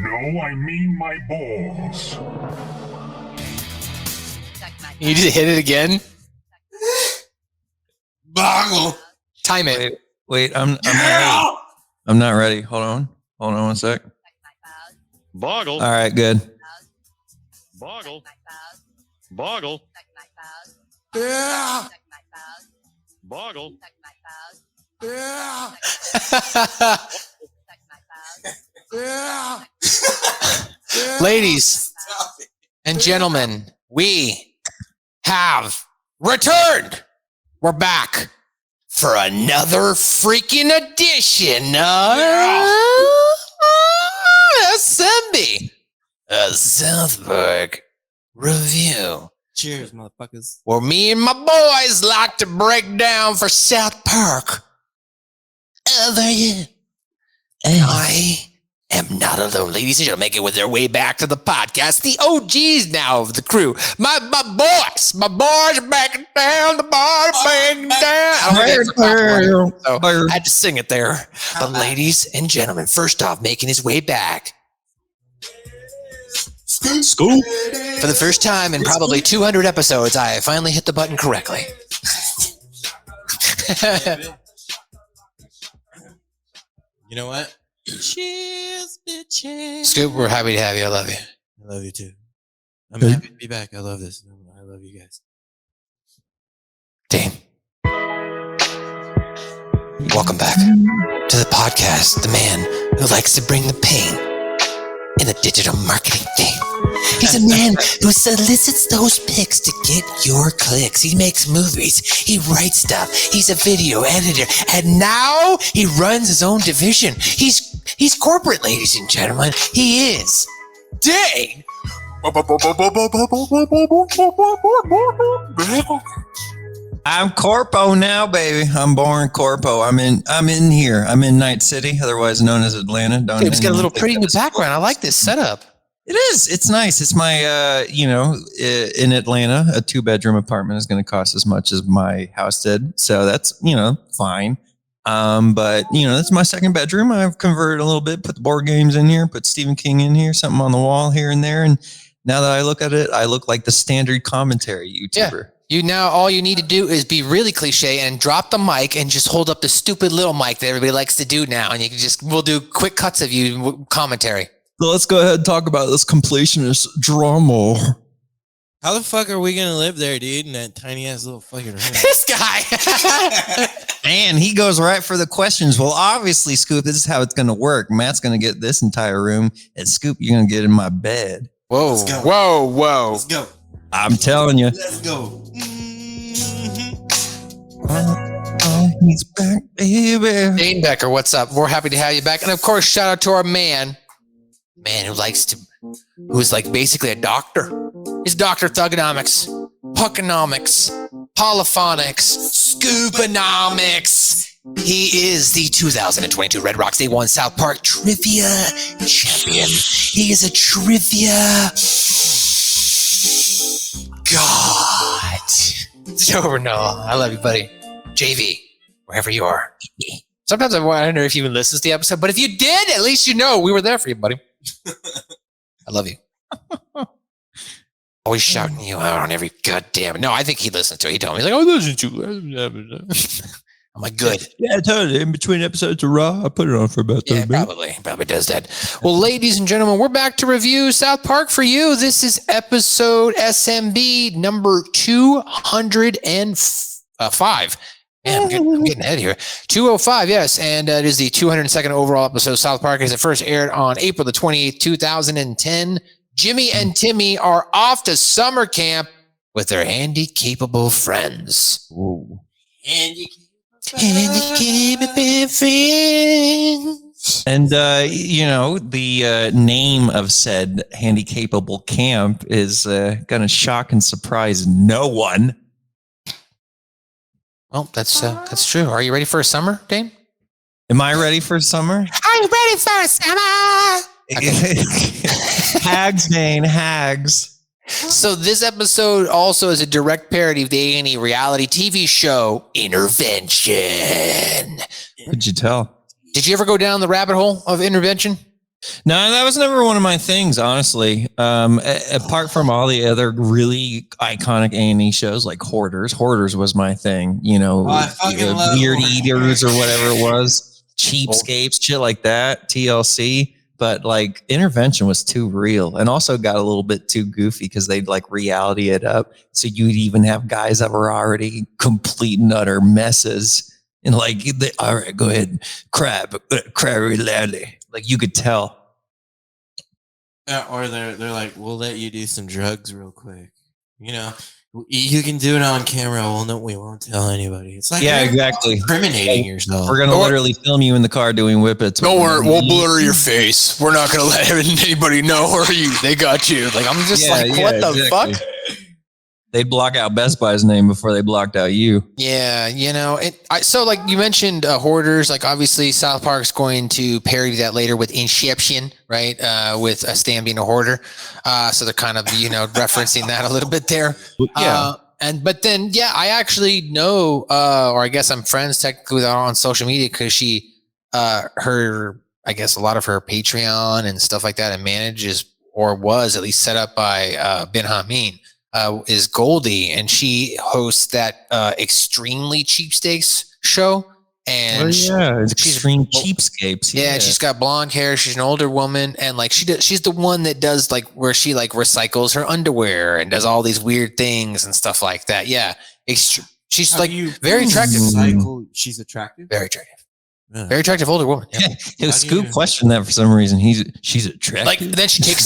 No, I mean my balls. You just hit it again? Boggle. Time it. Wait, I'm not ready. Hold on one sec. Boggle. All right, good. Boggle. Boggle. Yeah. Boggle. Yeah. Yeah. Ladies and gentlemen, we have returned. We're back for another freaking edition of SMB, a South Park review. Cheers, motherfuckers. Where me and my boys like to break down for South Park. Over here. And I am not alone. Ladies and gentlemen, make it with their way back to the podcast. The OGs now of the crew. My boys are backing down. The boys are backing down. So I had to sing it there. But ladies and gentlemen, first off, making his way back. Scoop. For the first time in probably 200 episodes, I finally hit the button correctly. You know what? Cheers, bitches. Scoop, we're happy to have you. I love you. I love you too. I'm happy to be back. I love this. I love you guys. Dane. Welcome back to the podcast, the man who likes to bring the pain in the digital marketing game. He's a man who solicits those pics to get your clicks. He makes movies. He writes stuff. He's a video editor. And now he runs his own division. He's corporate, ladies and gentlemen. He is Dane. I'm Corpo now, baby. I'm born Corpo. I'm in here. I'm in Night City, otherwise known as Atlanta. Dude, it's got a little pretty new background. I like this setup. It is. It's nice. It's my, in Atlanta, a 2-bedroom apartment is going to cost as much as my house did. So that's, fine. But that's my second bedroom. I've converted a little bit, put the board games in here, put Stephen King in here, something on the wall here and there. And now that I look at it, I look like the standard commentary YouTuber. Yeah. All you need to do is be really cliche and drop the mic and just hold up the stupid little mic that everybody likes to do now. And we'll do quick cuts of you commentary. So let's go ahead and talk about this completionist drama. How the fuck are we gonna live there, dude? In that tiny ass little fucking room. This guy. And he goes right for the questions. Well, obviously, Scoop, this is how it's going to work. Matt's going to get this entire room, and Scoop, you're going to get in my bed. Whoa. Let's go. I'm telling you. Let's go. He's back, baby. Dane Becker, what's up? We're happy to have you back. And of course, shout out to our man who's like basically a doctor. He's Dr. Thugonomics, Puckonomics, Polyphonics, Scooponomics. He is the 2022 Red Rocks Day 1 South Park Trivia Champion. He is a trivia god. Over Noah. I love you, buddy. JV, wherever you are. Sometimes I wonder if you even listens to the episode, but if you did, at least you know we were there for you, buddy. I love you. Always shouting you out on every goddamn. No, I think he listens to it. He told me, he's like, listen to. I'm like, good. Yeah, totally. In between episodes of Raw, I put it on for about 30 minutes. Probably does that. Well, ladies and gentlemen, we're back to review South Park for you. This is episode SMB number 205. Man, I'm getting ahead here. 205, yes. And it is the 202nd overall episode of South Park as it first aired on April the 28th, 2010. Jimmy and Timmy are off to summer camp with their handicapable friends. Whoa. Handicapable friends. And, the name of said handicapable camp is going to shock and surprise no one. Well, that's true. Are you ready for a summer, Dane? Am I ready for summer? Are you ready for a summer? Okay. Hags, Dane, hags. So this episode also is a direct parody of the A&E reality TV show Intervention. What'd you tell? Did you ever go down the rabbit hole of Intervention? No, that was never one of my things, honestly. Apart from all the other really iconic A&E shows like Hoarders. Hoarders was my thing. You know, I fucking love Weird Hoarders. Eaters or whatever it was. Cheapscapes, shit like that. TLC. But like Intervention was too real and also got a little bit too goofy because they'd like reality it up. So you'd even have guys that were already complete and utter messes. And like, all right, go ahead, crab really loudly. Like you could tell. Yeah, or they're like, we'll let you do some drugs real quick. You know, you can do it on camera. Well, no, we won't tell anybody. It's like, Yeah, exactly. incriminating yourself. We're gonna literally film you in the car doing whippets. Don't worry, we'll blur your face. We're not gonna let anybody know where they got you. Like I'm just what the fuck? They'd block out Best Buy's name before they blocked out you. Yeah, you know, so like you mentioned Hoarders, like obviously South Park's going to parody that later with Inception, right? With Stan being a hoarder. So they're kind of, you know, referencing that a little bit there. Yeah. But then, yeah, I actually know, or I guess I'm friends technically with her on social media because she, I guess a lot of her Patreon and stuff like that and manages or was at least set up by Ben Hameen. Is Goldie, and she hosts that extremely cheapstakes show. And she's extreme cheapscapes. Yeah, she's got blonde hair. She's an older woman, and like she's the one that does like where she like recycles her underwear and does all these weird things and stuff like that. Yeah, she's like very attractive. She's attractive. Very attractive. Yeah. Very attractive older woman. Yeah. Scoop questioned that for some reason. She's attractive. Like then she takes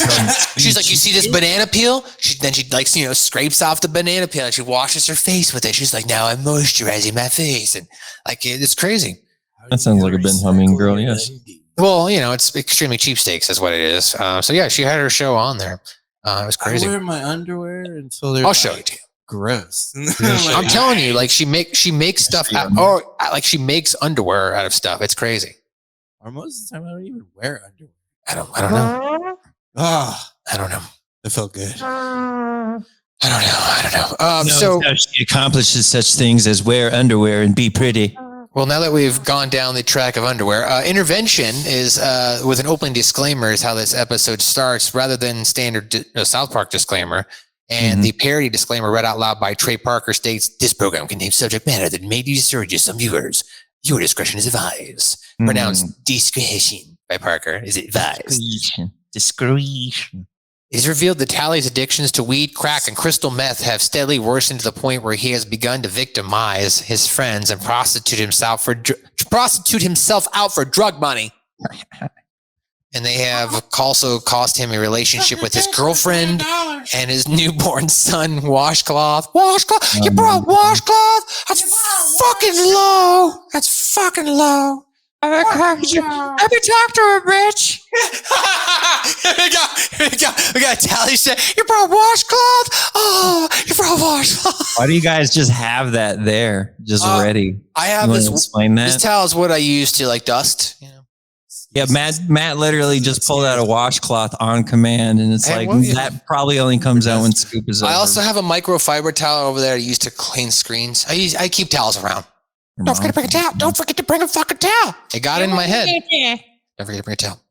she's like, you see this banana peel? She like, you know, scrapes off the banana peel and she washes her face with it. She's like, now I'm moisturizing my face. And like, it's crazy. That sounds like a Ben Humming girl. Yes. Well, you know, it's extremely cheapstakes is what it is. So yeah, she had her show on there. It was crazy. I wear my underwear until I'll show it to you. Gross. I'm telling you, like she makes stuff out, or like she makes underwear out of stuff. It's crazy. Or most of the time, I don't even wear underwear. I don't know. I don't know. It felt good. I don't know. So she accomplishes such things as wear underwear and be pretty. Well, now that we've gone down the track of underwear, Intervention is with an opening disclaimer is how this episode starts, rather than standard South Park disclaimer. And the parody disclaimer read out loud by Trey Parker states, this program contains subject matter that may discourage some viewers. Your discretion is advised. Pronounced discretion by Parker is advised. Discretion. It is revealed that Tallie's addictions to weed, crack, and crystal meth have steadily worsened to the point where he has begun to victimize his friends and prostitute himself out for drug money. And they have also cost him a relationship with his girlfriend and his newborn son, Washcloth. Washcloth? You brought Washcloth? That's fucking low. That's fucking low. Have you talked to her, bitch? we got Tally said, you brought Washcloth? Oh, you brought Washcloth. Why do you guys just have that there, just ready? I have you this. Explain that? This towel is what I use to like dust, you know. Yeah, Matt literally just pulled out a washcloth on command, and it's that probably only comes out when Scoop is over. I also have a microfiber towel over there I use to clean screens. I keep towels around. Don't forget to bring a towel. Don't forget to bring a fucking towel. It got in my head. Don't forget to bring a towel.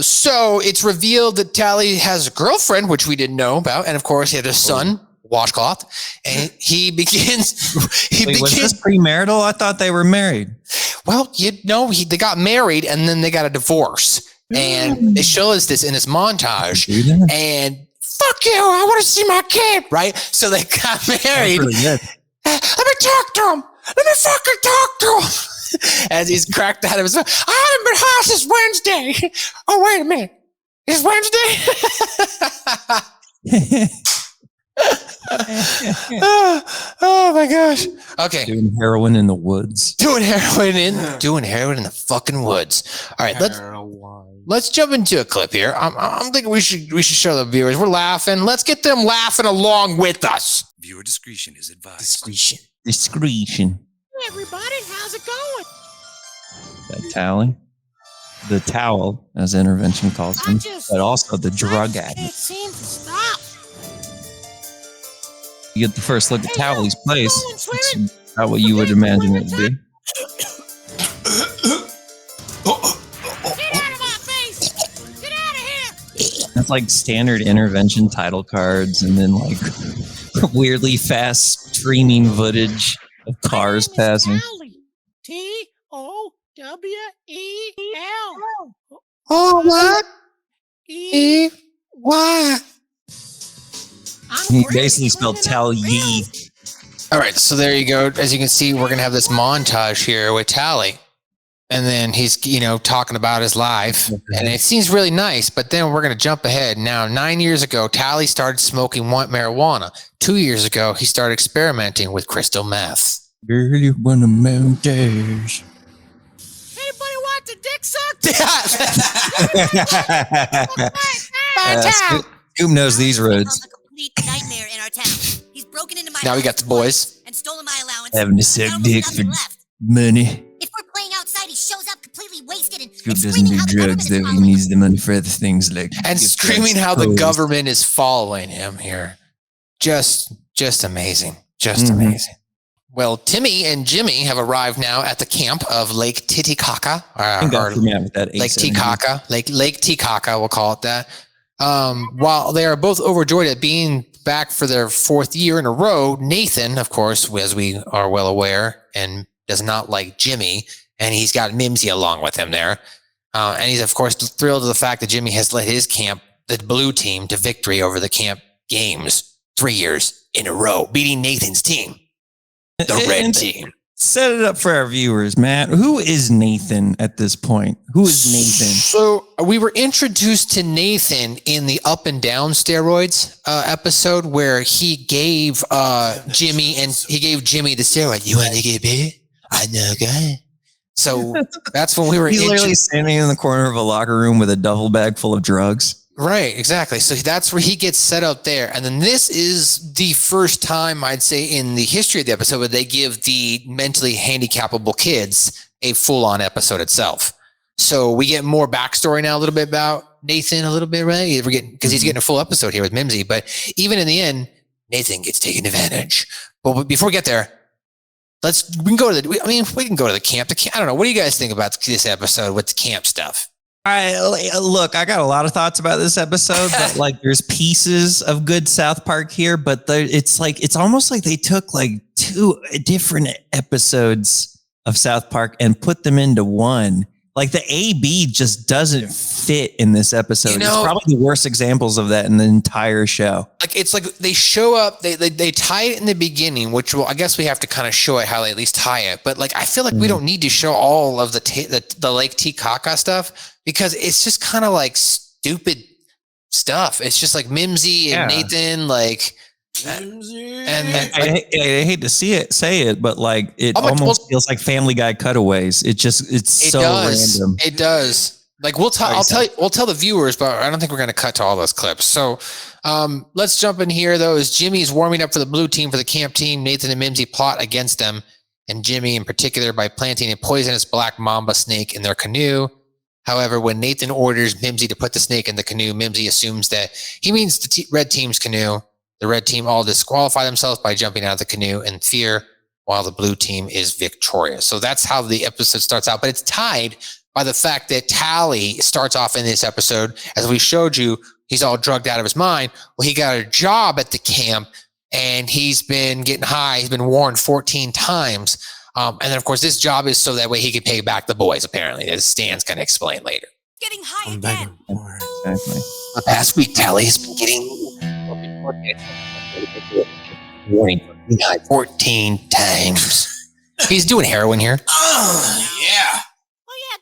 So it's revealed that Tally has a girlfriend, which we didn't know about, and of course he had a son, Washcloth, and he begins. Was this premarital? I thought they were married. Well, you know, they got married and then they got a divorce, and they show us this in this montage. And fuck you, I want to see my kid, right? So they got married. Let me talk to him. Let me fucking talk to him. As he's cracked out of his mouth. I haven't been high since Wednesday. Oh, wait a minute. It's Wednesday? oh my gosh. Okay. Doing heroin in the woods. Doing heroin in the fucking woods. All right, let's jump into a clip here. I'm thinking we should show the viewers. We're laughing. Let's get them laughing along with us. Viewer discretion is advised. Discretion. Hey everybody, how's it going? That Tally. The towel, as Intervention calls him, but also the drug addict. Can't seem to stop. You get the first look at Towelie's place. That's not what you would imagine it to be. Get out of my face! with like standard intervention title cards and then like weirdly fast streaming footage of cars passing. Towelie. Oh, what? E. What? He basically spelled tell ye. All right, so there you go. As you can see, we're gonna have this montage here with Towelie, and then he's talking about his life, and it seems really nice. But then we're gonna jump ahead. Now, 9 years ago, Towelie started smoking marijuana. 2 years ago, he started experimenting with crystal meth. Girl, you wanna montage? Anybody want the dick sucked? Scoop knows these roads. A complete nightmare in our town. He's broken into my Now we house got the boys. and stolen my allowance. Having to and suck almost dick nothing for left. money. If we're playing outside, he shows up completely wasted and Scoop doesn't screaming do how the drugs government though. is He following needs the money for other things like And gift screaming cards, how the clothes. government is following him here. Just amazing. Just Mhm. amazing. Well, Timmy and Jimmy have arrived now at the camp of Lake Titicaca. Thank God for Matt with that Lake A7. Ticaca. Lake Ticaca, we'll call it that. While they are both overjoyed at being back for their 4th year in a row, Nathan, of course, as we are well aware, and does not like Jimmy, and he's got Mimsy along with him there. And he's, of course, thrilled to the fact that Jimmy has led his camp, the blue team, to victory over the camp games 3 years in a row, beating Nathan's team, the red team. Set it up for our viewers, Matt. Who is Nathan at this point? Who is Nathan? So we were introduced to Nathan in the Up and Down Steroids episode where he gave Jimmy the steroid. You want to get big? I know, guy. So that's when we were He's literally standing in the corner of a locker room with a duffel bag full of drugs. Right, exactly. So that's where he gets set up there. And then this is the first time, I'd say, in the history of the episode where they give the mentally handicapable kids a full-on episode itself. So we get more backstory now a little bit about Nathan a little bit, right? Because he's getting a full episode here with Mimsy. But even in the end, Nathan gets taken advantage. But before we get there, we can go to the camp. I don't know. What do you guys think about this episode with the camp stuff? Look, I got a lot of thoughts about this episode, but like there's pieces of good South Park here, but it's almost like they took like 2 different episodes of South Park and put them into one. Like the AB just doesn't fit in this episode. It's probably the worst examples of that in the entire show. Like it's like they show up, they tie it in the beginning, which I guess we have to kind of show it how they at least tie it. But like I feel like we don't need to show all of the Lake Ticaca stuff because it's just kind of like stupid stuff. It's just like Mimsy and Nathan, like. And I hate to say it, but like it almost feels like Family Guy cutaways. It's so random. It does. Like we'll tell the viewers, but I don't think we're going to cut to all those clips. So let's jump in here though. As Jimmy's warming up for the blue team, for the camp team, Nathan and Mimsy plot against them, and Jimmy in particular by planting a poisonous black mamba snake in their canoe. However, when Nathan orders Mimsy to put the snake in the canoe, Mimsy assumes that he means the red team's canoe. The red team all disqualify themselves by jumping out of the canoe in fear, while the blue team is victorious. So that's how the episode starts out. But it's tied by the fact that Towelie starts off in this episode. As we showed you, he's all drugged out of his mind. Well, he got a job at the camp, and he's been getting high. He's been warned 14 times. And then, of course, this job is so that way he can pay back the boys, apparently, as Stan's going to explain later. Getting high again. Exactly. The past week, Towelie's been getting warning 14 times. He's doing heroin here. Oh, yeah,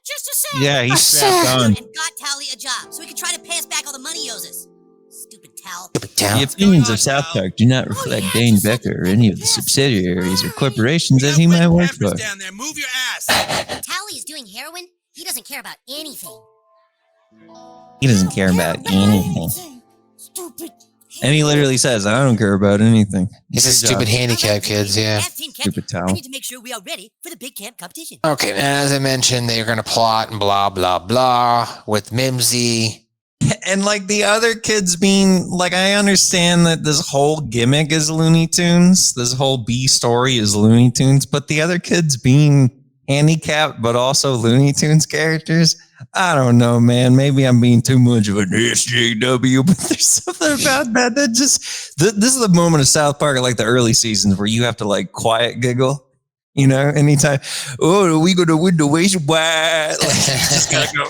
just a second. Yeah, he's strapped on. And got Towelie a job so he could try to pay us back all the money he owes us. Stupid Towel. The opinions of South Park do not reflect Dane Becker or any of the subsidiaries or corporations that he might work for. Down there. Move your ass. Towelie is doing heroin. He doesn't care about anything. He doesn't care about anything. Stupid. And he literally says, I don't care about anything. He's a stupid handicap kids, yeah. Stupid I towel. need to make sure we are ready for the big camp competition. Okay, and as I mentioned, they're going to plot and blah, blah, blah with Mimsy. And like the other kids being like, I understand that this whole gimmick is Looney Tunes. This whole B story is Looney Tunes, but the other kids being, handicapped, but also Looney Tunes characters. I don't know, man. Maybe I'm being too much of an SJW, but there's something about that just, this is the moment of South Park, like the early seasons, where you have to like quiet giggle. You know, anytime, oh, we go to win the waste, why? Like, you just gotta go.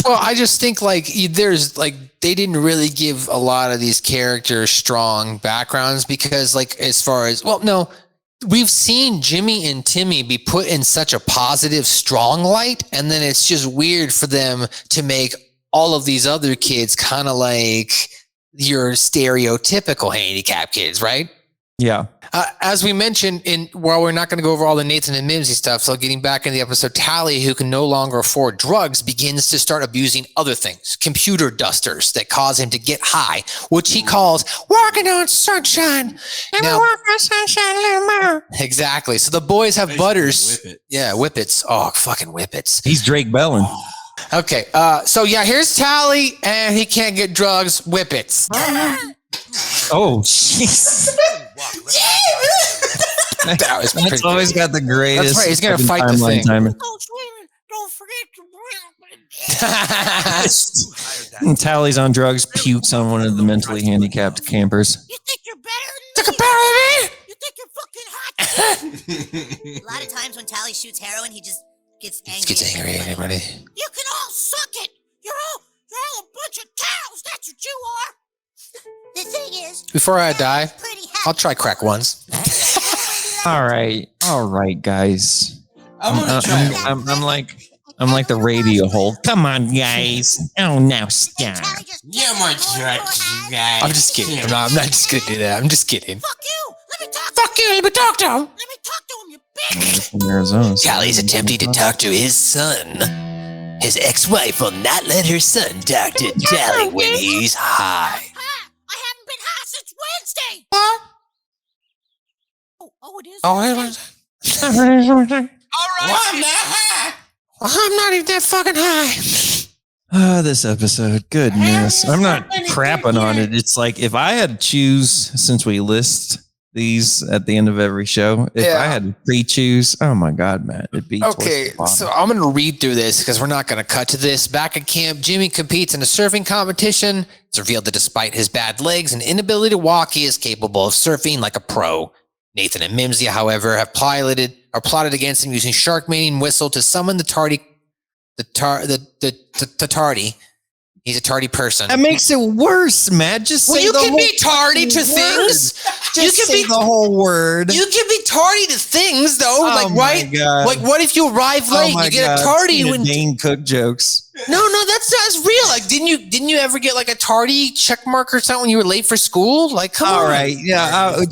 Well, I just think like there's like they didn't really give a lot of these characters strong backgrounds because like as far as we've seen Jimmy and Timmy be put in such a positive, strong light, and then it's just weird for them to make all of these other kids kind of like your stereotypical handicap kids, right? Yeah. As we mentioned, while we're not going to go over all the Nathan and Mimsy stuff, so getting back in the episode, Towelie, who can no longer afford drugs, begins to start abusing other things, computer dusters that cause him to get high, which he calls walking on sunshine. Let me walk on sunshine a little more. Exactly. So the boys have butters. Whip it. Yeah, whippets. Oh, fucking whippets. He's Drake Bellin. Okay. So yeah, here's Towelie, and he can't get drugs. Whippets. Oh, jeez. That's always got the greatest. That's right. He's gonna fight the thing. Don't forget to And Towelie's on drugs, pukes on one of the mentally handicapped campers. You think you're better than me? You think you're fucking hot? A lot of times when Towelie shoots heroin, he just gets angry. He gets angry at everybody. You can all suck it. You're all a bunch of cows. That's what you are. The thing is, Before I die, pretty I'll try crack once. All right, guys. I'm gonna try. I'm like the radio hold. Come on, guys. Oh, now stop. Towelie just Yeah, my drugs, you guys. I'm just kidding. I'm not just gonna do that. I'm just kidding. fuck you. Let me talk. Fuck you. Let me talk to him. Let me talk to him, you bitch. From Arizona. Towelie's attempting to talk to his son. His ex-wife will not let her son talk to Towelie when he's high. I haven't been high since Wednesday. Oh, it is. Oh, Wednesday. All right. I'm not even that fucking high. Oh, this episode. Goodness. I'm not crapping on it. It's like if I had to choose, since we list these at the end of every show, if I had to pre-choose, oh my God, Matt, it'd be Okay, towards the bottom. so I'm going to read through this because we're not going to cut to this. Back at camp, Jimmy competes in a surfing competition. It's revealed that despite his bad legs and inability to walk, he is capable of surfing like a pro. Nathan and Mimsy, however, have plotted against him using shark mating whistle to summon the tardy. He's a tardy person. That makes it worse, Matt. Just say Well, you the can whole be tardy to word. things. Just You can say be the whole word. You can be tardy to things, though. Oh like, my right? God. Like, what if you arrive Oh late? my You get God. a tardy Tina when. Dane Cook jokes. No, that's real. Like, didn't you ever get like a tardy check mark or something when you were late for school? Like, come on. All right, yeah.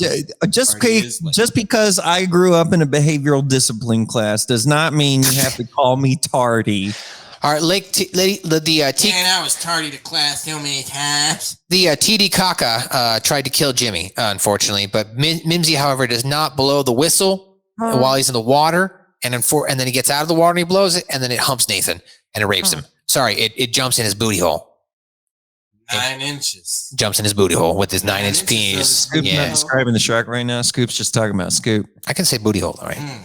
Just because I grew up in a behavioral discipline class does not mean you have to call me tardy. All right, Man, I was tardy to class so many times. The diCocka tried to kill Jimmy, unfortunately, but Mimsy, however, does not blow the whistle while he's in the water, and then he gets out of the water and he blows it, and then it humps Nathan and it rapes him. Sorry, it jumps in his booty hole. 9 inches. Jumps in his booty hole with his 9-inch penis. Scoop's not Yeah, describing the shark right now. Scoop's just talking about Scoop. I can say booty hole, all right? 9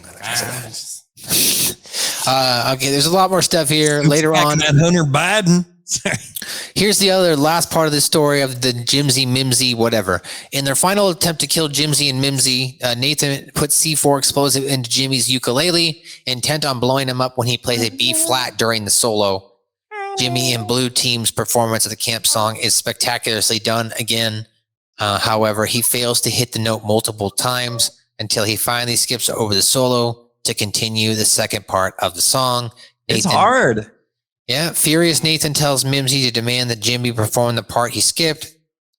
inches. Okay, there's a lot more stuff here later on. That Hunter Biden. Here's the other last part of the story of the Jimsy, Mimsy, whatever. In their final attempt to kill Jimsy and Mimsy, Nathan put C4 explosive into Jimmy's ukulele, intent on blowing him up when he plays a B flat during the solo. Jimmy and Blue Team's performance of the camp song is spectacularly done again. However, he fails to hit the note multiple times until he finally skips over the solo to continue the second part of the song. It's hard. Yeah, furious Nathan tells Mimsy to demand that Jimmy perform the part he skipped.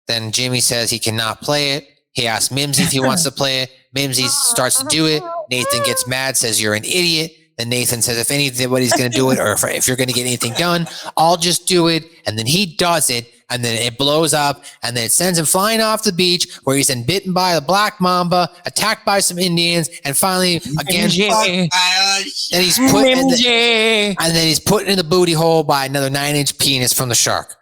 Then Jimmy says he cannot play it. He asks Mimsy if he wants to play it. Mimsy starts to do it. Nathan gets mad, says you're an idiot. Then Nathan says if anybody's going to do it or if you're going to get anything done, I'll just do it. And then he does it. And then it blows up, and then it sends him flying off the beach, where he's then bitten by a black mamba, attacked by some Indians, and finally again, and he's put in and then he's put in the booty hole by another 9-inch penis from the shark.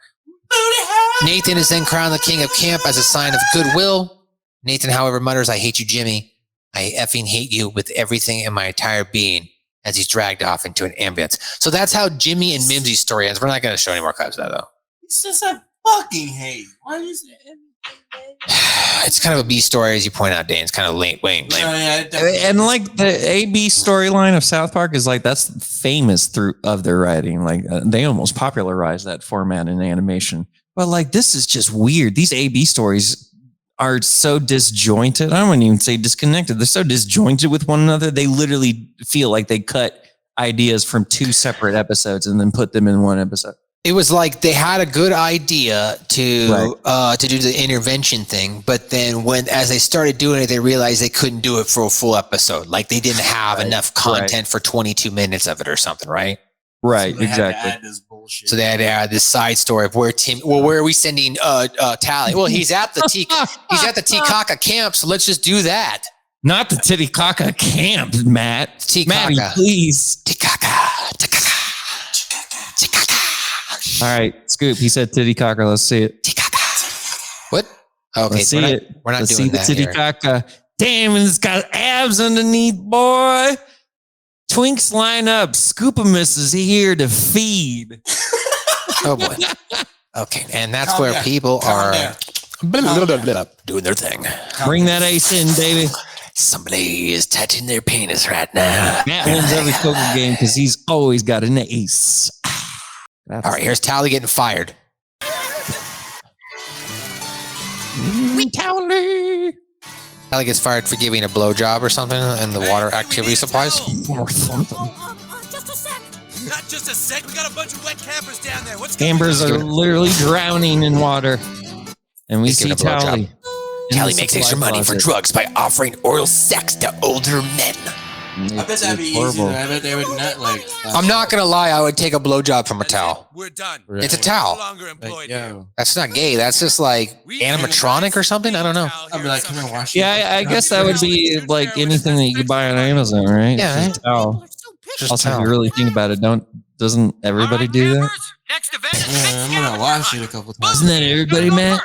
Nathan is then crowned the king of camp as a sign of goodwill. Nathan, however, mutters, "I hate you, Jimmy." I effing hate you with everything in my entire being, as he's dragged off into an ambulance. So that's how Jimmy and Mimsy's story ends. We're not going to show any more clips of that, though. It's just a fucking hate. Why is it? It's kind of a B story, as you point out, Dane. It's kind of lame. And like the AB storyline of South Park is like, that's famous of their writing. Like they almost popularized that format in animation. But like, this is just weird. These AB stories are so disjointed. I wouldn't even say disconnected. They're so disjointed with one another. They literally feel like they cut ideas from 2 separate episodes and then put them in one episode. It was like they had a good idea to do the intervention thing, but then as they started doing it, they realized they couldn't do it for a full episode. Like they didn't have enough content for 22 minutes of it or something, right? Right, So they exactly. had to add this bullshit. So they had to add this side story of where where are we sending Towelie? Well, he's at the diCocka camp, so let's just do that. Not the diCocka camp, Matt. diCocka. Matty, please. diCocka. All right, Scoop. He said diCocka. Let's see it. diCocka. What? Okay, Let's see it. We're not Let's doing see that the here. diCocka. Damn, it's got abs underneath, boy. Twinks line up. Scoopamus is here to feed. Oh boy. Okay, and that's Calm where down. people Calm are down. doing their thing. Bring that ace in, baby. Somebody is touching their penis right now. Matt wins every poker game because he's always got an ace. All right, here's Towelie getting fired. Towelie. Towelie gets fired for giving a blowjob or something in the water activity supplies. Or something. Just a sec. Not just a sec. We got a bunch of wet campers down there. What's Ambers are literally drowning in water. And we He's see giving a blowjob. Towelie. Towelie makes extra money for drugs by offering oral sex to older men. I bet that'd be easy. I bet they would not like. I'm not gonna lie, I would take a blowjob from a towel. We're done. It's a No towel. longer employed. Yo, That's not gay. That's just like animatronic or something. I don't know. I'd be like, come here, wash. Yeah, I guess that would be like anything that you could buy on Amazon, right? Yeah, Just a towel. People are so picky. Just Also, if towel. you really think about it, doesn't everybody do that? Next event. Yeah, I'm gonna wash it a couple times. Isn't that everybody, Matt?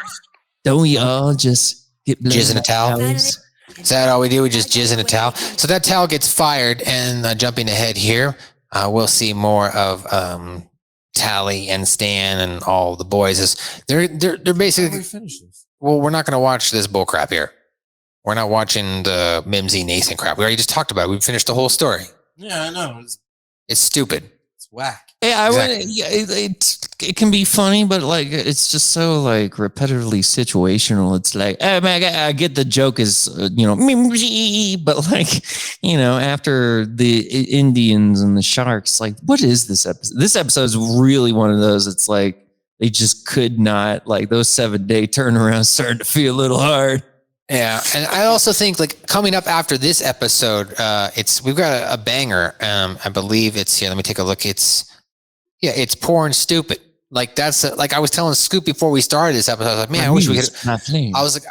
Don't we all just get Jizz in a towel? towels? Is that all we do? We just jizz in a towel. So that towel gets fired, and jumping ahead here, we'll see more of Tally and Stan and all the boys. They're How do we basically. finish this? Well, we're not going to watch this bull crap here. We're not watching the Mimsy Nathan crap. We already just talked about it. We finished the whole story. Yeah, I know. It's stupid. It's whack. Yeah, Exactly. it can be funny, but like it's just so like repetitively situational. It's like, oh man, I get the joke is but like after the Indians and the sharks, like what is this episode? This episode is really one of those. It's like they just could not like those 7-day turnarounds starting to feel a little hard. Yeah, and I also think like coming up after this episode, we've got a banger. I believe it's here. Let me take a look. It's Porn Stupid. Like that's like I was telling Scoop before we started this episode. I was like, man, I wish we could.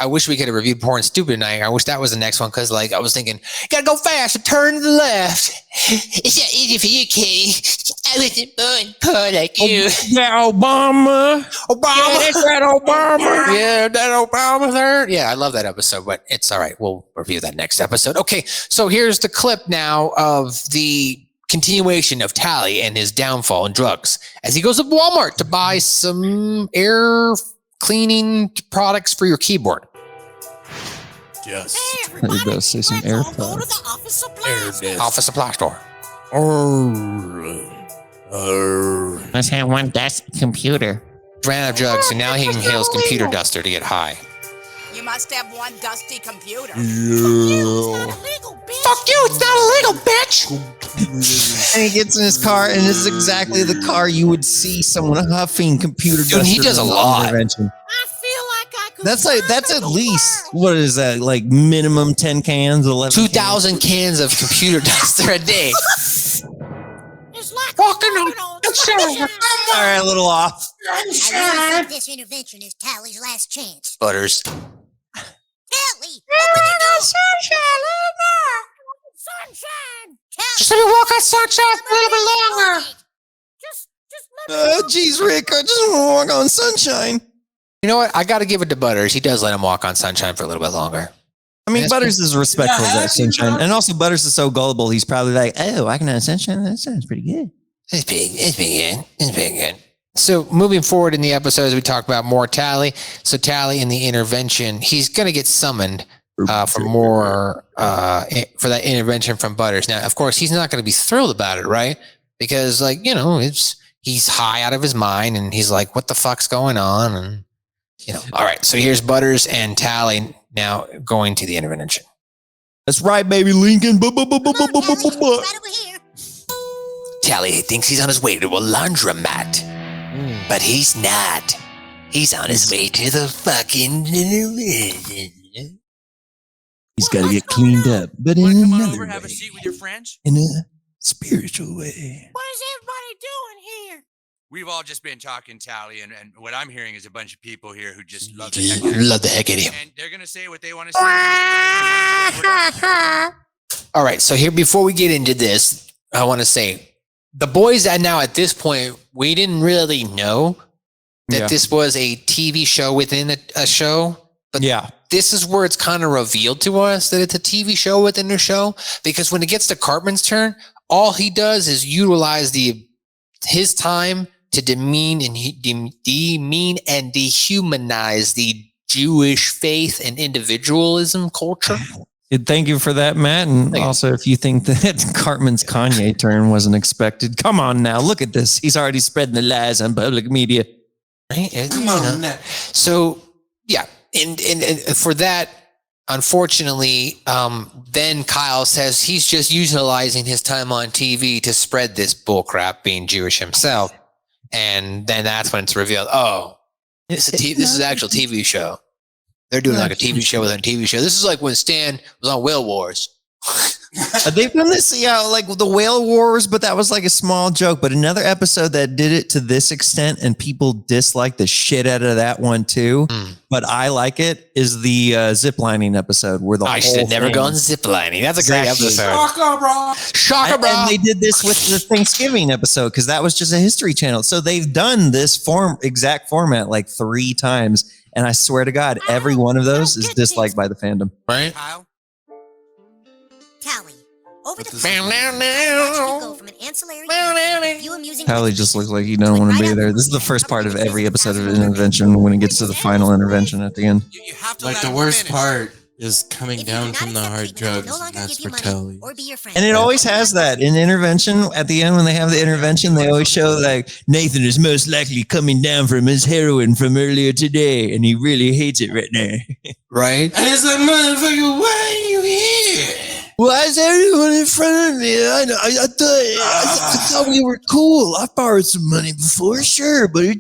I wish we could have reviewed Porn Stupid tonight. I wish that was the next one because like I was thinking, gotta go fast and turn to the left. It's not easy for you, Kitty. I wasn't born poor like you. Yeah, Obama. Obama. Yeah, that's right, Obama. Yeah, that Obama there. Yeah, I love that episode, but it's all right. We'll review that next episode. Okay, so here's the clip now of the continuation of Tally and his downfall in drugs as he goes to Walmart to buy some air cleaning products for your keyboard. Yes. Hey, There everybody, you go, say some let's all AirPods. go to the office supply store. Office supply store. Let's have one desk computer. Ran out of drugs, and now he inhales computer duster to get high. You must have one dusty computer. It's not illegal, bitch. Fuck you! It's not illegal, bitch. And he gets in his car, and this is exactly the car you would see someone huffing computer Dude, he duster does a in lot. intervention. I feel like I could. That's conquer at the least world. what is that? Like minimum 10 cans, 11. 2,000 cans of computer duster a day. It's like Walking walking on on sunshine. All right, a little off. I really think this intervention is Tally's last chance. Butters. Tally! Sunshine. Just let me walk on sunshine for a little bit longer. Just let me. Geez, Rick, I just want to walk on sunshine. You know what? I got to give it to Butters. He does let him walk on sunshine for a little bit longer. I mean, That's Butters is respectful of Yeah, that sunshine. And also, Butters is so gullible, he's probably like, oh, I can have sunshine. That sounds pretty good. It's pretty good. So moving forward in the episodes, we talk about more Towelie. So Towelie in the intervention, he's going to get summoned for more for that intervention from Butters. Now, of course, he's not going to be thrilled about it, right? Because, like, you know, he's high out of his mind, and he's like, "What the fuck's going on?" And you know, all right. So here's Butters and Towelie now going to the intervention. That's right, baby, Lincoln. Right over here. Towelie thinks he's on his way to a laundromat, but he's not. He's on his way to the fucking intervention. He's got to get cleaned up, but in Wanna come on another over, have a way, seat with your friends? in a spiritual way. What is everybody doing here? We've all just been talking, Towelie, and what I'm hearing is a bunch of people here who just love the heck out of him. Love the heck out of him. And they're gonna say what they want to say. All right, so here, before we get into this, I want to say the boys that now at this point, we didn't really know that this was a TV show within a show. But this is where it's kind of revealed to us that it's a TV show within a show. Because when it gets to Cartman's turn, all he does is utilize his time to demean and dehumanize the Jewish faith and individualism culture. Thank you for that, Matt. And also, if you think that Cartman's Kanye turn wasn't expected, come on now. Look at this. He's already spreading the lies on public media. Right? Come on now. So, yeah. And for that, unfortunately, then Kyle says he's just utilizing his time on TV to spread this bullcrap, being Jewish himself. And then that's when it's revealed, oh, this is an actual TV show. They're doing like a TV show within a TV show. This is like when Stan was on Whale Wars. They've done this, like the Whale Wars, but that was like a small joke. But another episode that did it to this extent, and people dislike the shit out of that one too. But I like it. Is the ziplining episode where I should have never gone ziplining. That's a great episode. Shocker, bro. And they did this with the Thanksgiving episode because that was just a History Channel. So they've done this exact format like 3 times, and I swear to God, every one of those is disliked by the fandom. Right? Towelie, over the go from an ancillary few amusing Towelie just looks like he don't want to be there. This is the first part of every episode of Intervention when it gets to the final intervention at the end. You have to Like let the him worst finish. part is coming down from the hard drugs, and that's for Towelie. or be your friend. And it always has that in Intervention. At the end, when they have the intervention, they always show like Nathan is most likely coming down from his heroin from earlier today, and he really hates it right now. Right? And it's like, motherfucker, why are you here? Why is everyone in front of me? I thought we were cool. I borrowed some money before, sure, but I've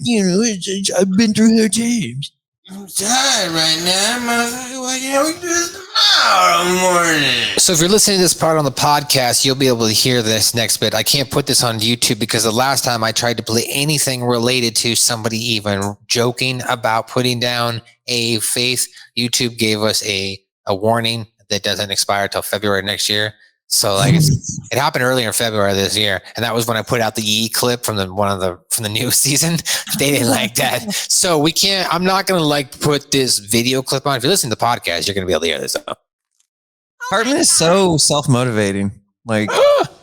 been through hard times. I'm tired right now, motherfucker. Why can't we do this tomorrow morning? So if you're listening to this part on the podcast, you'll be able to hear this next bit. I can't put this on YouTube because the last time I tried to play anything related to somebody even joking about putting down a faith, YouTube gave us a warning that doesn't expire till February next year. So like it happened earlier in February this year, and that was when I put out the E clip from the new season. They didn't like that, so we can't. I'm not gonna like put this video clip on. If you listen to the podcast, you're gonna be able to hear this. Cartman is so self-motivating. Like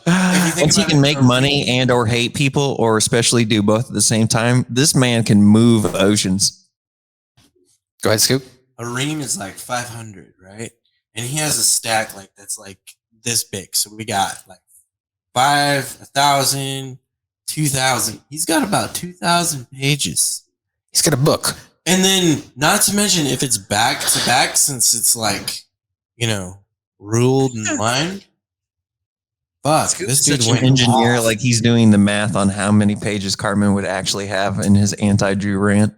once he can make money and or hate people, or especially do both at the same time, this man can move oceans. Go ahead, Scoop. A ream is like 500, right? And he has a stack like that's like this big. So we got like 5, 1,000, 2,000. He's got about 2,000 pages. He's got a book. And then, not to mention, if it's back to back, since it's like, ruled and lined. Fuck, this dude Such an went engineer, off. like he's doing the math on how many pages Cartman would actually have in his anti-Jew rant.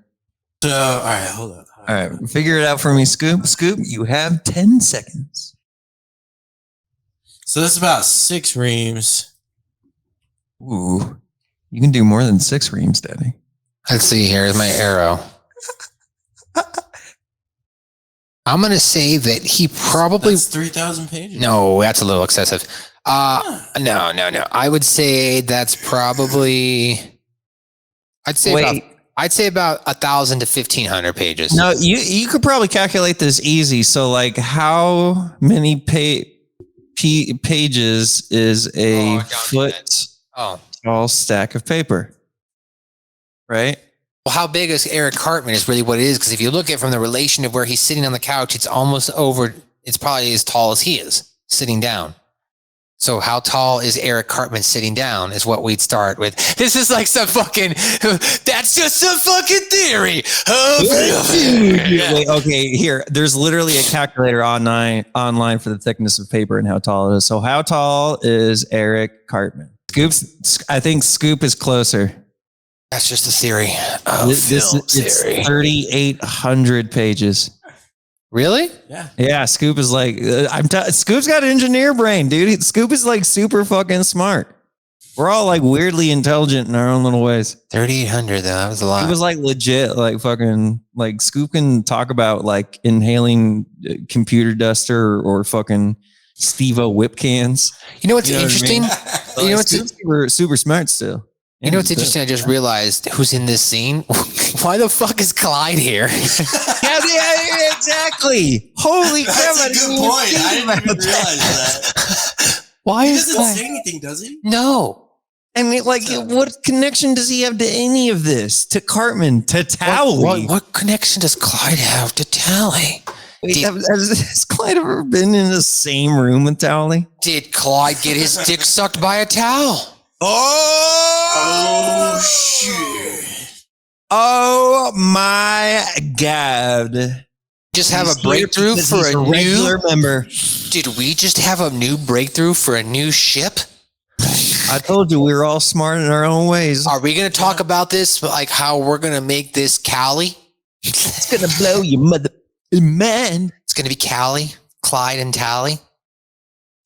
So, all right, hold up. All right, figure it out for me, Scoop. Scoop, you have 10 seconds. So that's about 6 reams. Ooh, you can do more than 6 reams, Daddy. Let's see. Here's my arrow. I'm going to say that he probably... That's 3,000 pages. No, that's a little excessive. No. I would say that's probably... I'd say I'd say about 1,000 to 1,500 pages. No, you could probably calculate this easy. So, like, how many pages is a foot tall stack of paper? Right? Well, how big is Eric Cartman is really what it is. Because if you look at it from the relation of where he's sitting on the couch, it's almost over. It's probably as tall as he is sitting down. So how tall is Eric Cartman sitting down is what we'd start with. This is like some fucking, that's just some fucking theory. Wait, okay, here. There's literally a calculator online for the thickness of paper and how tall it is. So how tall is Eric Cartman? I think Scoop is closer. That's just a theory. It's 3,800 pages. Really? Yeah. Scoop is like, Scoop's got engineer brain, dude. Scoop is like super fucking smart. We're all like weirdly intelligent in our own little ways. 3,800 though. That was a lot. He was like legit, like fucking, like Scoop can talk about like inhaling computer duster or fucking Steve-O whip cans. You know what's interesting? You know what's super smart still. You know what's interesting? I just realized who's in this scene. Why the fuck is Clyde here? yeah, exactly. Holy crap! That's a good point. I didn't even realize that. Why He is doesn't Clyde? say anything, does he? No. I mean, like, what connection does he have to any of this? To Cartman? To Towelie? What connection does Clyde have to Towelie? Wait, has Clyde ever been in the same room with Towelie? Did Clyde get his dick sucked by a towel? Oh shit. Oh my God. Just have a breakthrough for a regular member. Did we just have a new breakthrough for a new ship? I told you we were all smart in our own ways. Are we going to talk about this, like how we're going to make this Callie? It's going to blow your mother. Man. It's going to be Callie, Clyde, and Tally.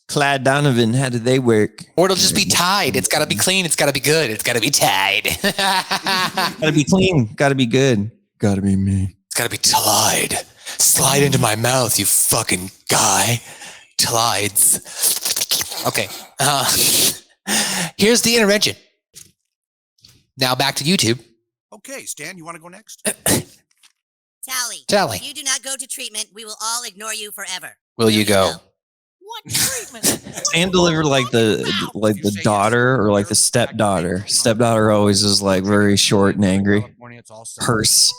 Clyde Donovan, how do they work? Or it'll just be tied. It's got to be clean. It's got to be good. It's got to be tied. Gotta be clean. Gotta be good. Gotta be me. It's got to be tied. Slide into my mouth, you fucking guy. Tides. Okay. Here's the intervention. Now back to YouTube. Okay, Stan, you want to go next? Tally, if you do not go to treatment, we will all ignore you forever. Will you go? What treatment? And delivered like the daughter or like the stepdaughter. Stepdaughter always is like very short and angry. Purse.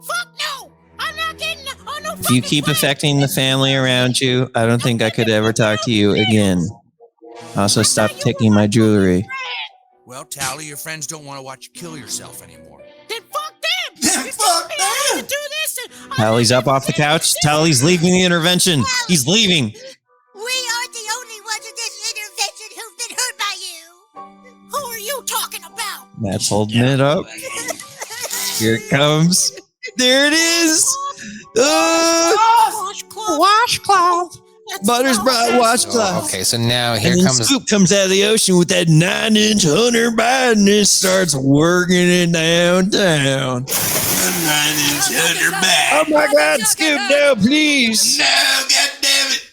Fuck no! I'm not getting on no If you keep affecting the family around you, I don't think I could ever talk to you again. Also, stop taking my jewelry. Well, Tally, your friends don't want to watch you kill yourself anymore. Then fuck them! You told me I had to do this and Tally's up off the couch. Tally's leaving the intervention. He's leaving. We aren't the only ones in this intervention who've been hurt by you. who are you talking about? Matt's holding it up. Here it comes. There it is. Washcloth. Butter's brought washcloth. Okay, so now here And then comes. Scoop comes out of the ocean with that 9-inch Hunter Biden and starts working it downtown. 9-inch Hunter Oh my God, Scoop, no, please. No, God damn it.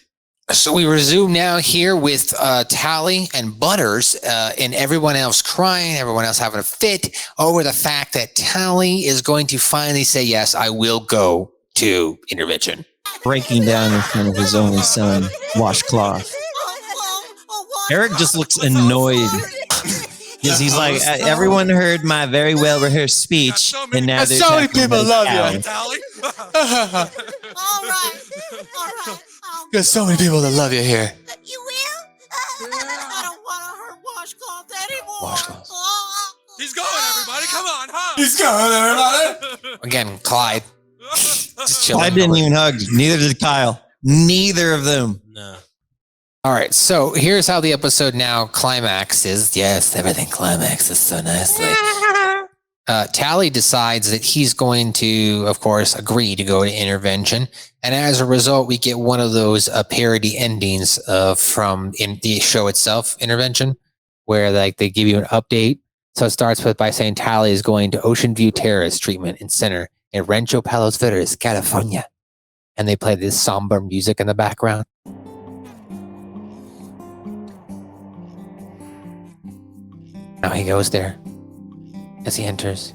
So we resume now here with Tally and Butters and everyone else crying, everyone else having a fit over the fact that Tally is going to finally say, yes, I will go to intervention. Breaking down in front of his only son, washcloth. Eric just looks annoyed. Because he's like, everyone heard my very well rehearsed speech, and now there's so many people love you. Tally? All right. There's so many people that love you here. You will? I don't want to hurt Washcloth anymore. Washcloth. He's going, everybody. Come on, huh? He's going, everybody. Again, Clyde. Just chilling. I didn't even hug. Neither did Kyle. Neither of them. No. All right, so here's how the episode now climaxes. Yes, everything climaxes so nicely. Tally decides that he's going to, of course, agree to go to intervention. And as a result, we get one of those parody endings from in the show itself, Intervention, where like they give you an update. So it starts by saying Tally is going to Ocean View Terrace Treatment and Center in Rancho Palos Verdes, California. And they play this somber music in the background. Now he goes there as he enters.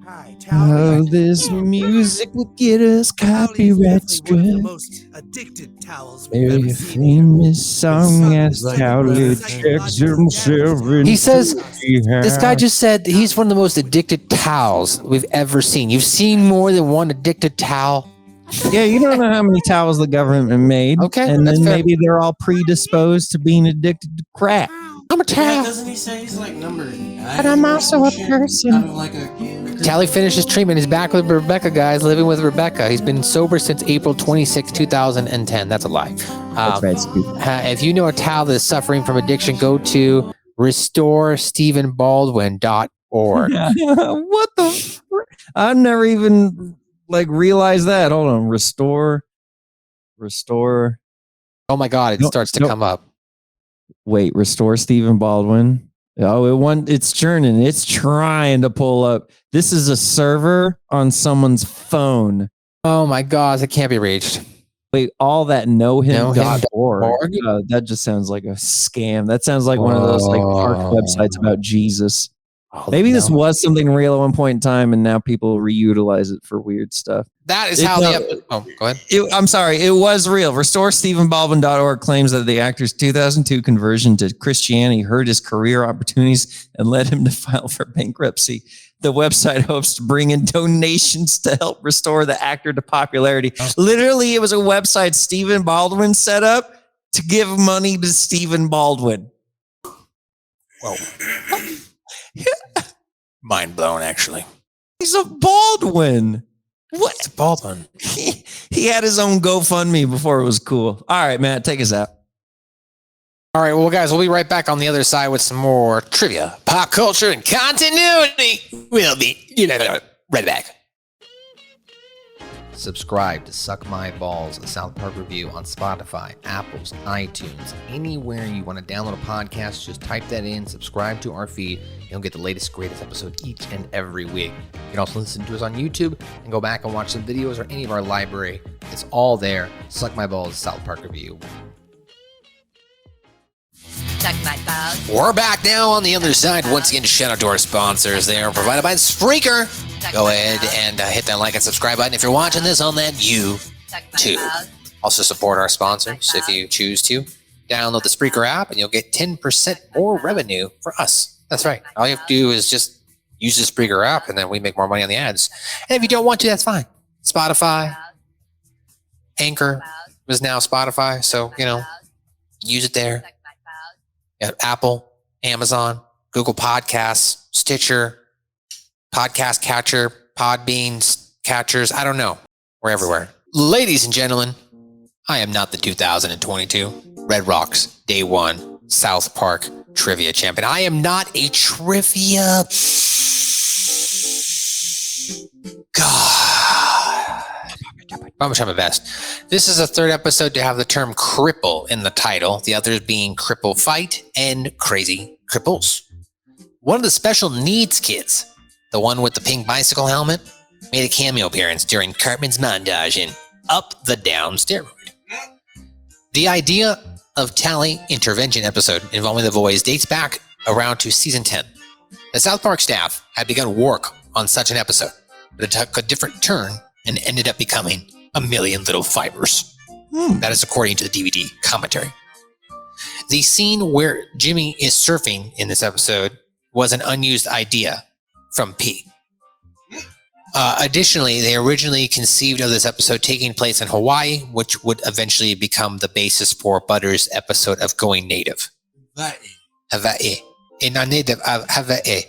Hi, Oh, this music will get us copyright struck. Most addicted towels we've Very ever seen. famous song as Towelie checks himself into He says, the this guy house. just said he's one of the most addicted towels we've ever seen. You've seen more than one addicted towel? Yeah, you don't know how many towels the government made. Okay, and that's then fair. maybe they're all predisposed to being addicted to crack. I'm a Yeah, towel. doesn't he say he's like number 9? But I'm also a person. Out of like a Tally finished his treatment. He's back with Rebecca, guys, living with Rebecca. He's been sober since April 26, 2010. That's a lie. That's right, Scoop. If you know a towel that is suffering from addiction, go to restorestephenbaldwin.org. What the? I've never even realized that. Hold on, restore. Oh my God, it No, starts to no. come up. Wait, restore Stephen Baldwin. Oh, it's churning. It's trying to pull up. This is a server on someone's phone. Oh my God, it can't be reached. Wait, all that knowhim.org. knowhim.org? That just sounds like a scam. That sounds like one of those park websites about Jesus. Oh, Maybe this no. was something real at one point in time, and now people reutilize it for weird stuff. That is It- how no, oh, go ahead. I'm sorry, it was real. RestoreStephenBaldwin.org claims that the actor's 2002 conversion to Christianity hurt his career opportunities and led him to file for bankruptcy. The website hopes to bring in donations to help restore the actor to popularity. Literally, it was a website Stephen Baldwin set up to give money to Stephen Baldwin. Whoa. Mind blown, actually. He's a Baldwin. What? It's a Baldwin. He had his own GoFundMe before it was cool. All right, Matt, take us out. All right, well, guys, we'll be right back on the other side with some more trivia, pop culture, and continuity. We'll be right back. Subscribe to Suck My Balls, a South Park review on Spotify, Apple's, iTunes, anywhere you want to download a podcast. Just type that in, subscribe to our feed, and you'll get the latest, greatest episode each and every week. You can also listen to us on YouTube and go back and watch some videos or any of our library. It's all there. Suck My Balls, South Park review. Suck my balls. We're back now on the other side. Once again, shout out to our sponsors. They are provided by Spreaker. Go ahead and hit that like and subscribe button if you're watching this on that YouTube. Also support our sponsors if you choose to. Download the Spreaker app and you'll get 10% more revenue for us. That's right. All you have to do is just use the Spreaker app and then we make more money on the ads. And if you don't want to, that's fine. Spotify, Anchor is now Spotify. So, use it there. Apple, Amazon, Google Podcasts, Stitcher, Podcast Catcher, Podbeans, Catchers. I don't know. We're everywhere. Ladies and gentlemen, I am not the 2022 Red Rocks Day 1 South Park Trivia Champion. I am not a trivia... God. I'm going to try my best. This is the third episode to have the term cripple in the title, the others being Cripple Fight and Crazy Cripples. One of the special needs kids, the one with the pink bicycle helmet, made a cameo appearance during Cartman's montage in Up the Down Steroid. The idea of Tally intervention episode involving the boys dates back around to season 10. The South Park staff had begun work on such an episode, but it took a different turn and ended up becoming A Million Little Fibers. That is according to the DVD commentary. The scene where Jimmy is surfing in this episode was an unused idea from P. Additionally, they originally conceived of this episode taking place in Hawaii, which would eventually become the basis for Butters' episode of Going Native. Hawaii. In a native of Hawaii.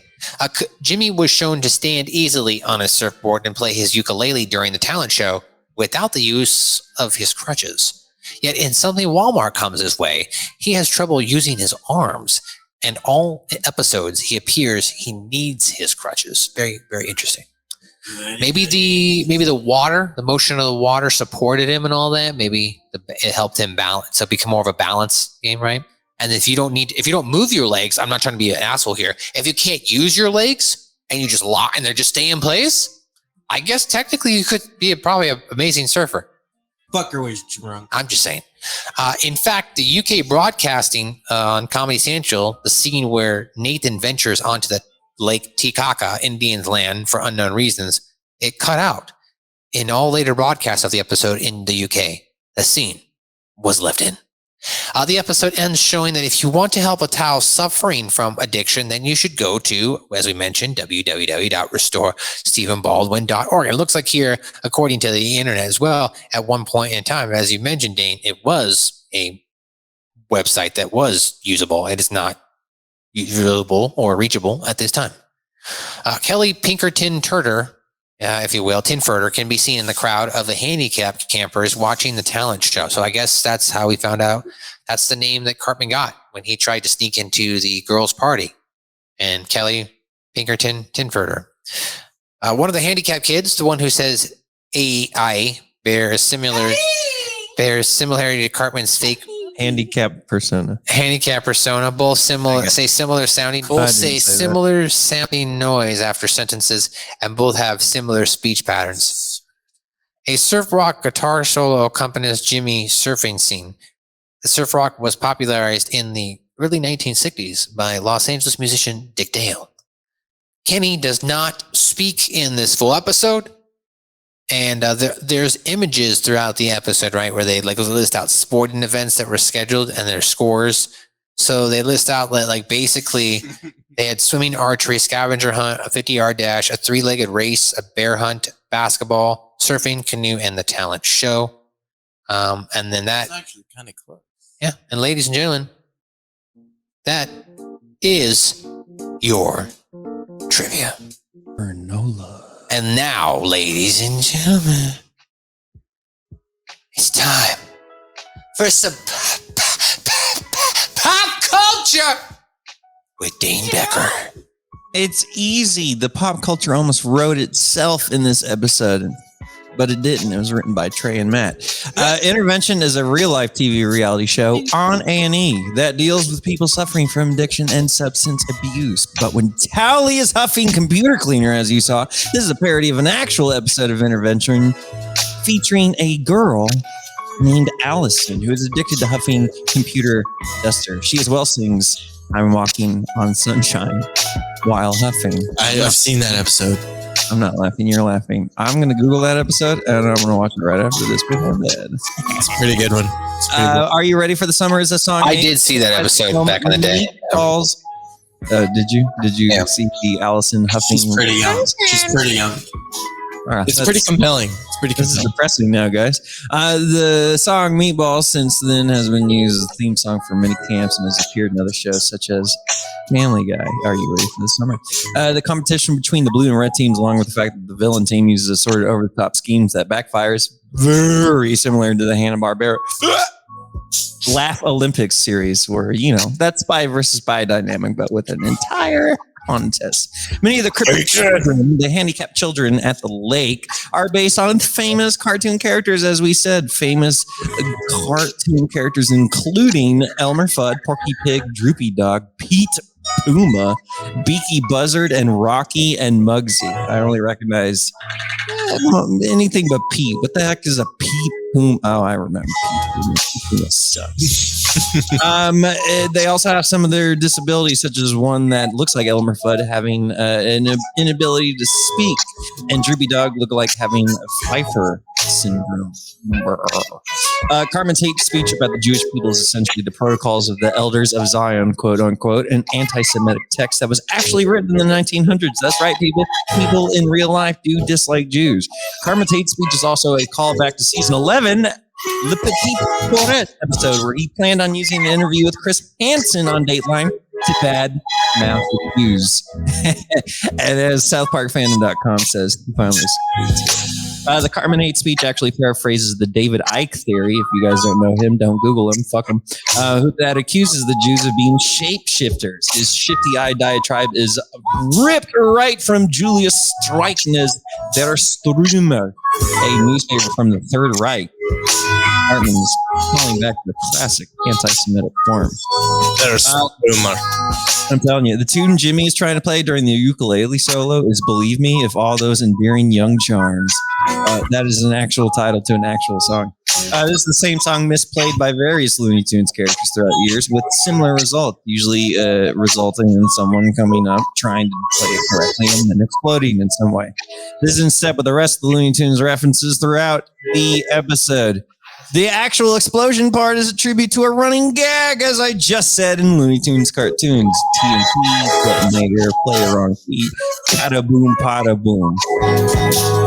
Jimmy was shown to stand easily on a surfboard and play his ukulele during the talent show without the use of his crutches. Yet in something Walmart comes his way, he has trouble using his arms. And all episodes he appears, he needs his crutches. Very, very interesting. Maybe the water, the motion of the water supported him and all that. Maybe it helped him balance. So it become more of a balance game, right? And if you don't move your legs, I'm not trying to be an asshole here. If you can't use your legs and you just lock and they just stay in place, I guess technically you could be probably an amazing surfer. Fucker was drunk. I'm just saying. In fact, the UK broadcasting on Comedy Central, the scene where Nathan ventures onto the Lake Titicaca, Indians' land, for unknown reasons, it cut out. In all later broadcasts of the episode in the UK, the scene was left in. The episode ends showing that if you want to help a towel suffering from addiction, then you should go to, as we mentioned, www.restorestephenbaldwin.org. It looks like here, according to the internet as well, at one point in time, as you mentioned, Dane, it was a website that was usable. It is not usable or reachable at this time. Kelly Pinkerton Turter, if you will, Tinfurter, can be seen in the crowd of the handicapped campers watching the talent show. So I guess that's how we found out. That's the name that Cartman got when he tried to sneak into the girls' party. And Kelly Pinkerton Tinfurter. One of the handicapped kids, the one who says AI, bears similarity to Cartman's fake handicap persona. Both similar sounding noise after sentences, and both have similar speech patterns. A surf rock guitar solo accompanies Jimmy surfing scene. The surf rock was popularized in the early 1960s by Los Angeles musician Dick Dale. Kenny does not speak in this full episode. And there's images throughout the episode, right, where they list out sporting events that were scheduled and their scores. So they list out basically they had swimming, archery, scavenger hunt, a 50-yard dash, a 3-legged race, a bear hunt, basketball, surfing, canoe, and the talent show. And then that's actually kind of close. Yeah, and ladies and gentlemen, that is your trivia. Bernola. And now, ladies and gentlemen, it's time for some pop culture with Dane Becker. It's easy. The pop culture almost wrote itself in this episode, but it didn't. It was written by Trey and Matt. Intervention is a real-life TV reality show on A&E that deals with people suffering from addiction and substance abuse. But when Towelie is huffing computer cleaner, as you saw, this is a parody of an actual episode of Intervention featuring a girl named Allison, who is addicted to huffing computer duster. She as well sings "I'm Walking on Sunshine" while huffing. I've seen that episode. I'm not laughing. You're laughing. I'm going to Google that episode, and I'm going to watch it right after this before bed. It's a pretty good one. Are you ready for the summer is a song? I did see that episode back in the day. Calls. Did you see the Allison huffing? She's pretty young. Right, it's pretty compelling. This is depressing now, guys. The song Meatballs since then has been used as a theme song for many camps and has appeared in other shows such as Family Guy. Are you ready for the summer? The competition between the blue and red teams, along with the fact that the villain team uses a sort of over-the-top schemes that backfires, very similar to the Hanna-Barbera Laugh Olympics series, where, that's spy versus spy dynamic, but with an entire contest. Many of the crippled children, the handicapped children at the lake, are based on famous cartoon characters, as we said, famous cartoon characters, including Elmer Fudd, Porky Pig, Droopy Dog, Pete Puma, Beaky Buzzard, and Rocky and Muggsy. I only recognize anything but Pete. What the heck is a Pete Puma? Oh, I remember Pete Puma. Pete Puma sucks. They also have some of their disabilities, such as one that looks like Elmer Fudd having an inability to speak, and Droopy Dog look like having Pfeiffer syndrome. Carmen's hate speech about the Jewish people is essentially the protocols of the elders of Zion, quote unquote, an anti-Semitic text that was actually written in the 1900s. That's right, people. People in real life do dislike Jews. Carmen's hate speech is also a callback to season 11, the Petit Poiret episode, where he planned on using an interview with Chris Hansen on Dateline to bad mouth Jews. And as SouthParkFandom.com says, he finally the Carmen hate speech actually paraphrases the David Icke theory. If you guys don't know him, don't Google him. Fuck him. That accuses the Jews of being shapeshifters. His shifty-eyed diatribe is ripped right from Julius Streichner's Der Strömer, a newspaper from the Third Reich. Cartman's calling back the classic anti-Semitic form. I'm telling you, the tune Jimmy is trying to play during the ukulele solo is "Believe Me" if all those endearing young charms That is an actual title to an actual song. This is the same song misplayed by various Looney Tunes characters throughout the years with similar result, usually resulting in someone coming up trying to play it correctly and then exploding in some way. This is in step with the rest of the Looney Tunes references throughout the episode. The actual explosion part is a tribute to a running gag, as I just said in Looney Tunes cartoons. TNT, detonator, player on key, pada boom, pada boom.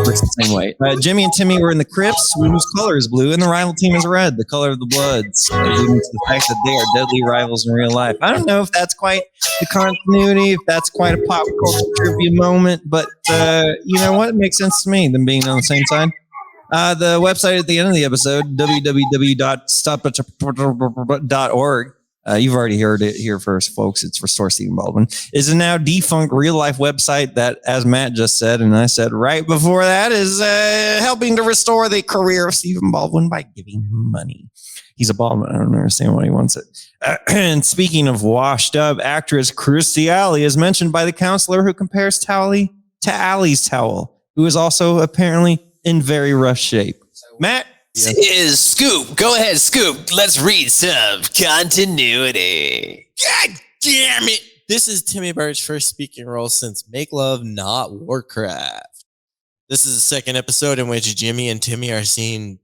Works the same way. Jimmy and Timmy were in the Crips, whose color is blue, and the rival team is red, the color of the Bloods, alluding to the fact that they are deadly rivals in real life. I don't know if that's quite the continuity, if that's quite a pop culture trivia moment, but you know what? It makes sense to me, them being on the same side. The website at the end of the episode, www.stop.org, you've already heard it here first, folks. It's Restore Stephen Baldwin, is a now defunct real-life website that, as Matt just said, and I said right before that, is helping to restore the career of Stephen Baldwin by giving him money. He's a Baldwin. I don't understand why he wants it. And speaking of washed up, actress Kirstie Alley is mentioned by the counselor who compares Towelie to Allie's towel, who is also apparently in very rough shape. Matt? This is Scoop. Go ahead, Scoop. Let's read some continuity. God damn it! This is Timmy Bird's first speaking role since Make Love, Not Warcraft. This is the second episode in which Jimmy and Timmy are seen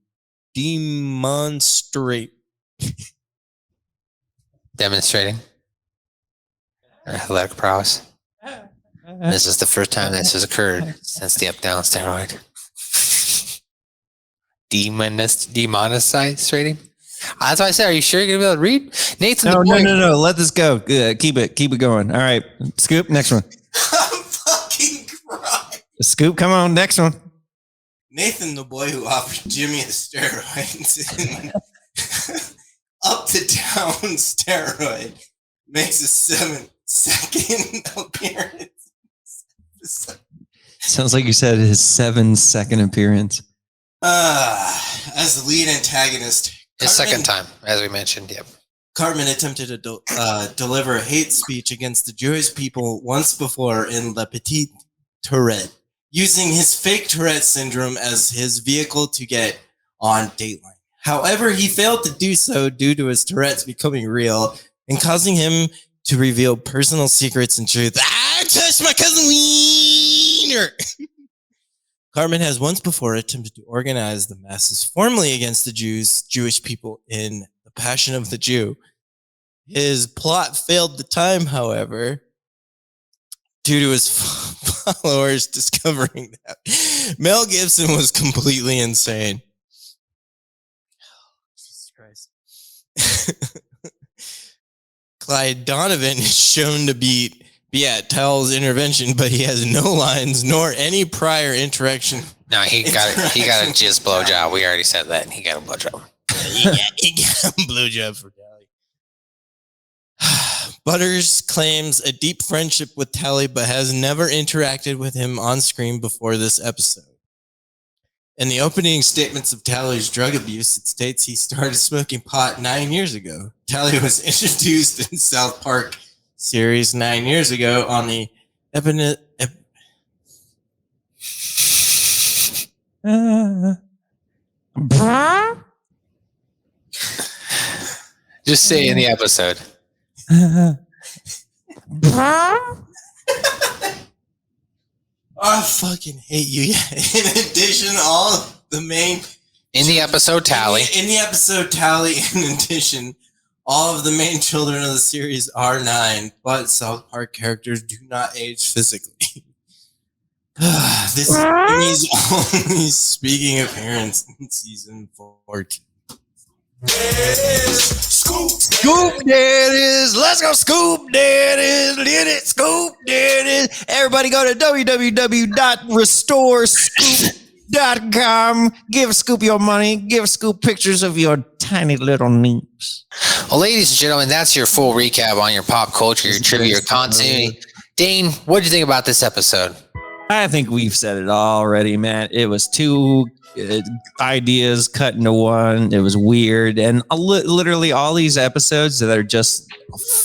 demonstrating their athletic prowess. This is the first time this has occurred since the up-down steroid. Demonetizing? That's why I said, are you sure you're going to be able to read? Nathan, No. Let this go. Good. Keep it going. All right. Scoop, next one. I'm fucking crying. Scoop, come on, next one. Nathan, the boy who offered Jimmy the steroids, up to down steroid, makes a 7-second appearance. Sounds like you said his 7-second appearance. As the lead antagonist, his second time, as we mentioned. Yep. Cartman attempted to deliver hate speech against the Jewish people once before in Le Petit Tourette, using his fake Tourette syndrome as his vehicle to get on Dateline. However, he failed to do so due to his Tourette's becoming real and causing him to reveal personal secrets and truth. I touched my cousin Wiener. Cartman has once before attempted to organize the masses formally against the Jewish people in The Passion of the Jew. His plot failed the time, however, due to his followers discovering that Mel Gibson was completely insane. Jesus Christ. Clyde Donovan is shown to be at Towel's intervention, but he has no lines nor any prior interaction. No, he got a jizz blowjob. We already said that. He got a blowjob. He got a blowjob for Tally. Butters claims a deep friendship with Tally, but has never interacted with him on screen before this episode. In the opening statements of Tally's drug abuse, it states he started smoking pot 9 years ago. Tally was introduced in South Park series 9 years ago on the Just say in the episode. I fucking hate you. In addition, all of the main in the episode Tally. In the episode Tally, in addition, all of the main children of the series are 9, but South Park characters do not age physically. This is Jimmy's only speaking appearance in season 14. Scoop, there it is. Let's go, Scoop, there it is. Did it, Scoop, there it is. Everybody go to www.restorescoop.com. Give Scoop your money. Give Scoop pictures of your tiny little neeps. Well, ladies and gentlemen, that's your full recap on your pop culture, your trivia, your continuity. Dane, what did you think about this episode? I think we've said it already, man. It was two ideas cut into one. It was weird. And literally all these episodes that are just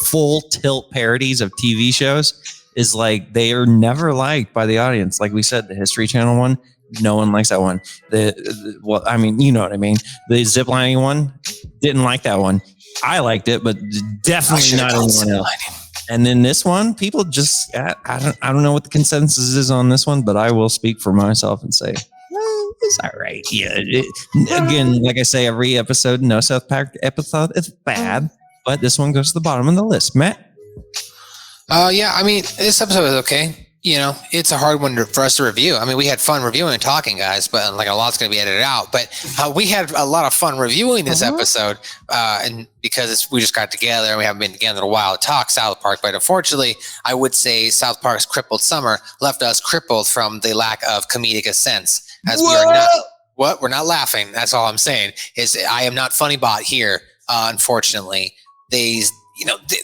full tilt parodies of TV shows is like they are never liked by the audience. Like we said, the History Channel one, No one likes that one. Well, I mean, you know what I mean. The ziplining one, didn't like that one. I liked it, but definitely not anyone else. And then this one, people just, I don't know what the consensus is on this one, but I will speak for myself and say, well, it's all right. Yeah. Again, like I say, every episode, no South Park episode is bad, but this one goes to the bottom of the list. Matt? Yeah, I mean, this episode is okay. You know, it's a hard one for us to review. I mean, we had fun reviewing and talking, guys, but like a lot's going to be edited out. But we had a lot of fun reviewing this episode, and because we just got together and we haven't been together in a while to talk South Park. But unfortunately, I would say South Park's crippled summer left us crippled from the lack of comedic sense. As we are not, we're not laughing. That's all I'm saying. Is I am not funny bot here. Unfortunately, the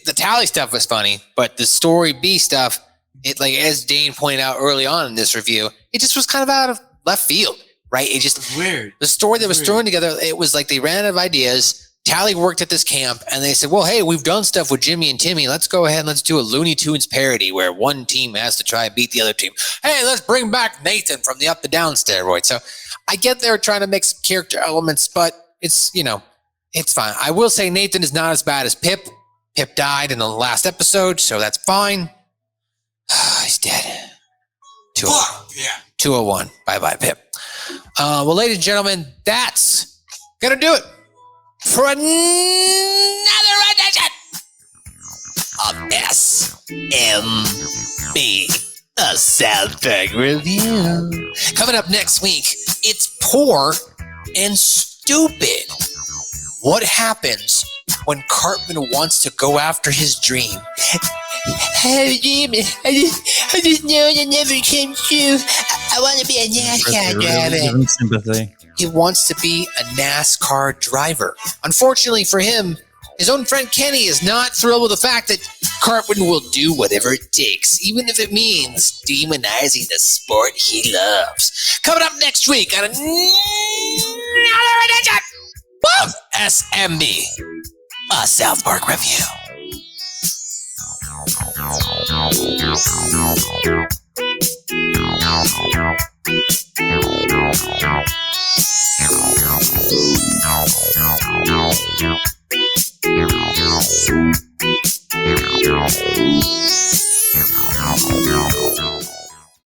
Towelie stuff was funny, but the story B stuff. It, like, as Dane pointed out early on in this review, it just was kind of out of left field, right? It just weird. The story that was thrown together, it was like they ran out of ideas. Towelie worked at this camp, and they said, well, hey, we've done stuff with Jimmy and Timmy. Let's go ahead and let's do a Looney Tunes parody where one team has to try and beat the other team. Hey, let's bring back Nathan from the Up to Down steroid. So I get they're trying to make some character elements, but it's, it's fine. I will say Nathan is not as bad as Pip. Pip died in the last episode, so that's fine. He's dead. 201. Bye-bye, Pip. Well, ladies and gentlemen, that's going to do it for another edition of SMB, a South Park review. Coming up next week, it's Poor and Stupid. What happens when Cartman wants to go after his dream? Hey, Jimmy, I just know it never came true. I want to be a NASCAR driver. Sympathy. He wants to be a NASCAR driver. Unfortunately for him, his own friend Kenny is not thrilled with the fact that Cartman will do whatever it takes, even if it means demonizing the sport he loves. Coming up next week on another edition of SMB, a South Park review.